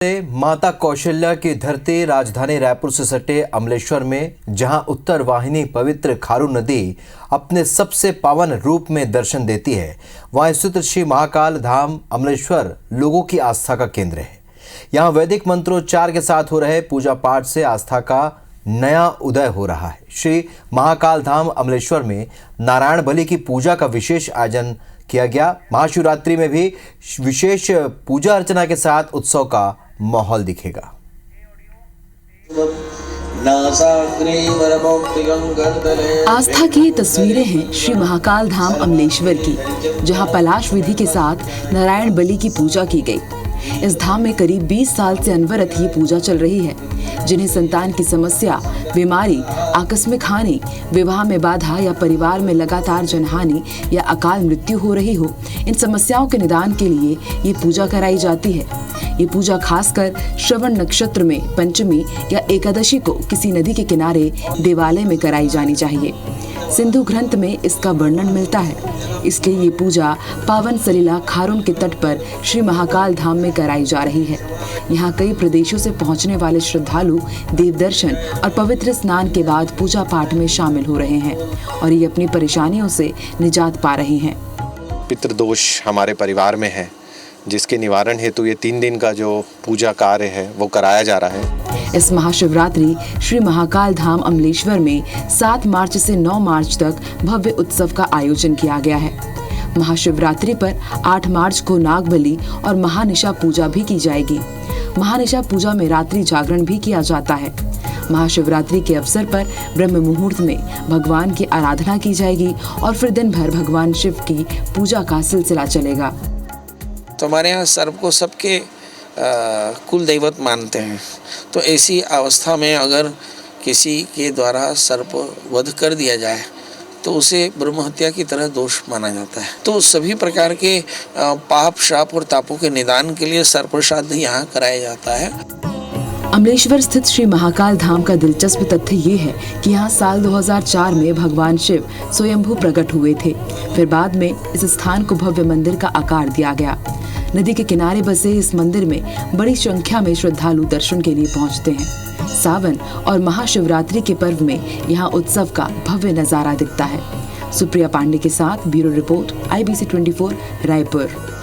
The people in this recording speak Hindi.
माता कौशल्या की धरती राजधानी रायपुर से सटे अमलेश्वर में, जहां उत्तर वाहिनी पवित्र खारू नदी अपने सबसे पावन रूप में दर्शन देती है, वहां स्थित श्री महाकाल धाम अमलेश्वर लोगों की आस्था का केंद्र है। यहां वैदिक मंत्रोच्चार के साथ हो रहे पूजा पाठ से आस्था का नया उदय हो रहा है। श्री महाकाल धाम अमलेश्वर में नारायण बलि की पूजा का विशेष आयोजन किया गया। महाशिवरात्रि में भी विशेष पूजा अर्चना के साथ उत्सव का माहौल दिखेगा। आस्था की ये तस्वीरें हैं श्री महाकाल धाम अमलेश्वर की, जहां पलाश विधि के साथ नारायण बलि की पूजा की गई। इस धाम में करीब 20 साल से अनवरत ये पूजा चल रही है। जिन्हें संतान की समस्या, बीमारी, आकस्मिक हानि, विवाह में बाधा या परिवार में लगातार जनहानि या अकाल मृत्यु हो रही हो, इन समस्याओं के निदान के लिए ये पूजा कराई जाती है। ये पूजा खासकर श्रवण नक्षत्र में पंचमी या एकादशी को किसी नदी के किनारे देवालय में कराई जानी चाहिए। सिंधु ग्रंथ में इसका वर्णन मिलता है। इसलिए ये पूजा पावन सलीला खारून के तट पर श्री महाकाल धाम में कराई जा रही है। यहाँ कई प्रदेशों से पहुँचने वाले श्रद्धालु देव दर्शन और पवित्र स्नान के बाद पूजा पाठ में शामिल हो रहे हैं और ये अपनी परेशानियों से निजात पा रहे हैं। पितृदोष हमारे परिवार में है, जिसके निवारण हेतु ये 3 दिन का जो पूजा कार्य है वो कराया जा रहा है। इस महाशिवरात्रि श्री महाकाल धाम अमलेश्वर में 7 मार्च से 9 मार्च तक भव्य उत्सव का आयोजन किया गया है। महाशिवरात्रि पर 8 मार्च को नागबलि और महानिशा पूजा भी की जाएगी। महानिशा पूजा में रात्रि जागरण भी किया जाता है। महाशिवरात्रि के अवसर पर ब्रह्म मुहूर्त में भगवान की आराधना की जाएगी और फिर दिन भर भगवान शिव की पूजा का सिलसिला चलेगा। तो हमारे यहाँ सर्प को सबके कुल दैवत मानते हैं। तो ऐसी अवस्था में अगर किसी के द्वारा सर्प वध कर दिया जाए तो उसे ब्रह्म हत्या की तरह दोष माना जाता है। तो सभी प्रकार के पाप, श्राप और तापों के निदान के लिए सर्प श्राद्ध यहाँ कराया जाता है। अमलेश्वर स्थित श्री महाकाल धाम का दिलचस्प तथ्य ये है कि यहाँ साल 2004 में भगवान शिव स्वयंभू प्रकट हुए थे। फिर बाद में इस स्थान को भव्य मंदिर का आकार दिया गया। नदी के किनारे बसे इस मंदिर में बड़ी संख्या में श्रद्धालु दर्शन के लिए पहुंचते हैं। सावन और महाशिवरात्रि के पर्व में यहाँ उत्सव का भव्य नजारा दिखता है। सुप्रिया पांडे के साथ ब्यूरो रिपोर्ट, IBC 24 रायपुर।